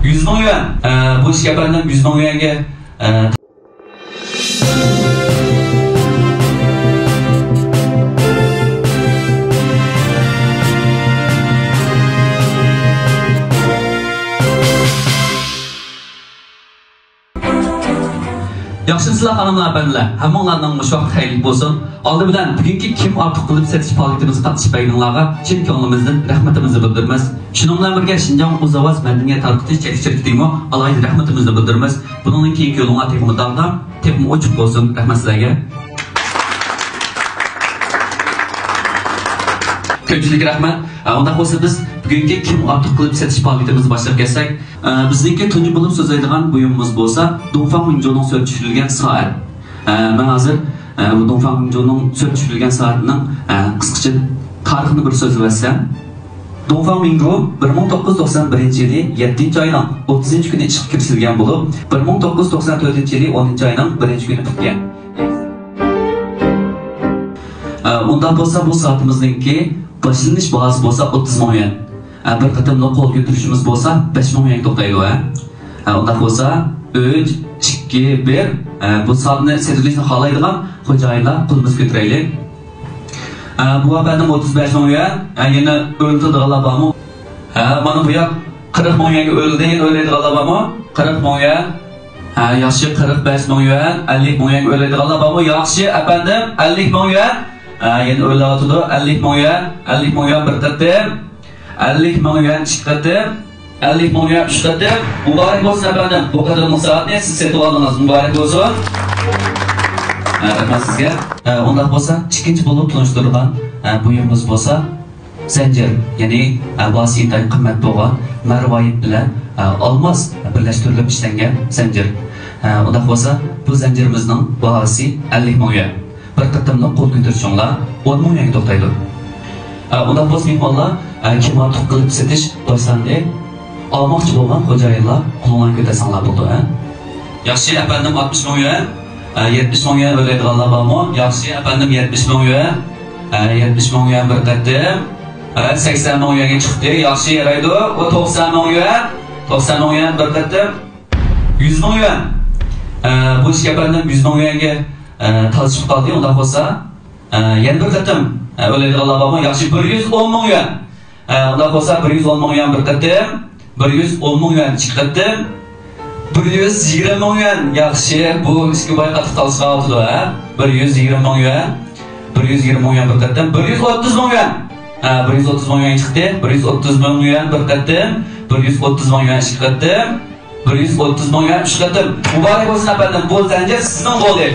100 ming yuan. Bu ishga efendim 100 ming yuanga Yaxşısınızlar hanımlar, efendiler. Hammalarning mush vaqt xayrli bo'lsin. Oldi bilan bugungi kim ortiq qilib setish faoliyatimizga qatnashib berganlarga chin ko'nglimizdan rahmatimizni bildiramiz. Shuningdek birga Shinjong O'zavoz madaniyat tarqatish chekishtirikdimi alohida rahmatimizni bildiramiz. Buningdan keyingi yo'linglar tepimdag'dan tepim ochiq bo'lsin. Rahmat sizlarga. Ko'pchilik rahmat. Unda bo'lsa biz bugungi kim ortiq qilib setish faoliyatimizni boshlab kelsak, bizningki tunji bo'lib so'zlaydigan buyumimiz bo'lsa, Dongfang Minzhouning so'z tushirilgan soat. Men hozir bu Dongfang Minzhouning so'z tushirilgan soatining qisqacha tarixini bir so'zlab o'tsam, Dongfang Minzhou 1991-yili 7-oyning 30-kuni ishga kiritilgan bo'lib, 1994-yili 10-oyning 1-kuni bitgan. Undan bo'lsa bu soatimizningki başlanış bahası bo'lsa 30 ming yuan. Bir qatimli qo'l ko'tarishimiz bo'lsa 5 ming yuan to'xtaydi. Unda bo'lsa 3, 2, 1 bu soatni sezilishni xohlaydigan xo'jayinlar qo'limiz ko'taraylik. Bu efendim 35 ming yuan. Yana o'ldirdiganlar bormi? Mana bu yoq 40 ming yuanga o'ldiradiganlar bormi? 40 ming yuan. Yaxshi 45 ming yuan, 50 ming yuanga o'ldiradiganlar bormi? Yaxshi efendim 50 ming yuan. Yeni öyle atıdı 50 ming yuan, 50 ming yuan bir qatim, 50 ming yuan iki qatim, 50 ming yuan üç qatim. Mübarek olsun efendim. Bu kadar saatni siz setib oldingiz. Mübarek olsun. Rahmat sizga. Unda bo'lsa, ikkinchi bo'lib tunishtirgan buyumimiz bo'lsa, zanjir, ya'ni vositaning qimmat bo'lgan marvoyit bilan olmos birlashtirilib ishlangan zanjir. Unda bo'lsa, bu zanjirimizning bahosi 50 ming yuan. Bir qatimli qo'l ko'tarishinglar 10 ming yuanga to'xtaydi. Undan bo'lsa mehmonlar kim ortiq qilib setish do'stlarni olmoqchi bo'lgan xo'jayinlar qo'lini ko'tarsanglar bo'ldi. Yaxshi efendim 60 ming yuan, 70 ming yuan o'laydiganlar bormi? Yaxshi efendim 70 ming yuan, 70 ming yuan bir qatim, 80 ming yuanga chiqdi. Yaxshi yaraydi. O 90 ming yuan, 90 ming yuan bir qatim, 100 ming yuan. Bu ishga efendim 100 ming yuanga talışıp kaldı. Ondan olsa yeni bir qatim o'laydiganlar bormi? Yaxshi 110 ming yuan. Ondan olsa 110 ming yuan bir qatim, 110 ming yuan iki qatim, 120 ming yuan. Yaxshi bu ishga boy qattiq talışib oldi. 120 ming yuan, 120 ming yuan bir qatim, 130 ming yuan. 130 ming yuan chiqdi. 130 ming yuan bir qatim, 130 ming yuan iki qatim, 130 ming yuan üç qatim. Mübarek olsun efendim. Bu zanjir sizning bo'ldi.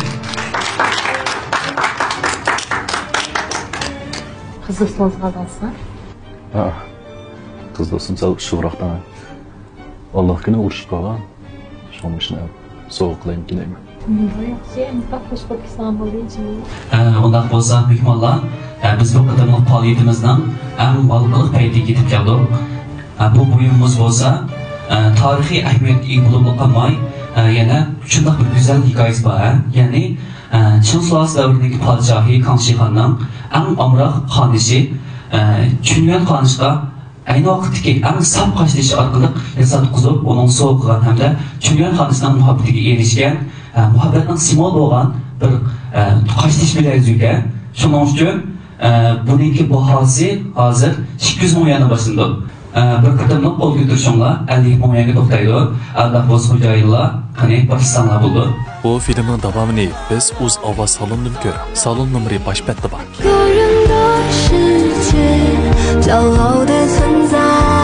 Kız dostunuz kalsın. Kız dostum sal şuraktan. Allah günü uğraşıp kalan. Şunun için soğuklayım gideyim. Ondan bo'lsa mehmonlar, biz bu qadamliq faoliyatimizdan eng balqiliq payti yetib keldik. Bu buyumimiz bo'lsa, tarixiy ahamiyatga ega bo'lib qolmay, yana shunday bir go'zal hikoyasi bor. Ya'ni Qin sulolasi davridagi podshohi Kangshixonning eng omroq xonishi Chunyuan xonishga ayni vaqtdagi eng saf qashlishi orqali yasatqizib, uning so'qigan hamda Chunyuan xonishining muhabbatiga erishgan, muhabbatning simvol bo'lgan bir qashlish bilan yuzagan. Shuning uchun buningki bahosi hozir 200 ming yuandan boshlandi. Bir qatimliq qo'l ko'tarishinglar 50 ming yuanga to'xtaydi. Allah bo'lsa xo'jayinlar, qani boshlanlar bo'ldi. Bu filmning davomini biz o'z ovoz salonidan ko'ramiz. Salon nomeri bosh betda bor. 骄傲的存在。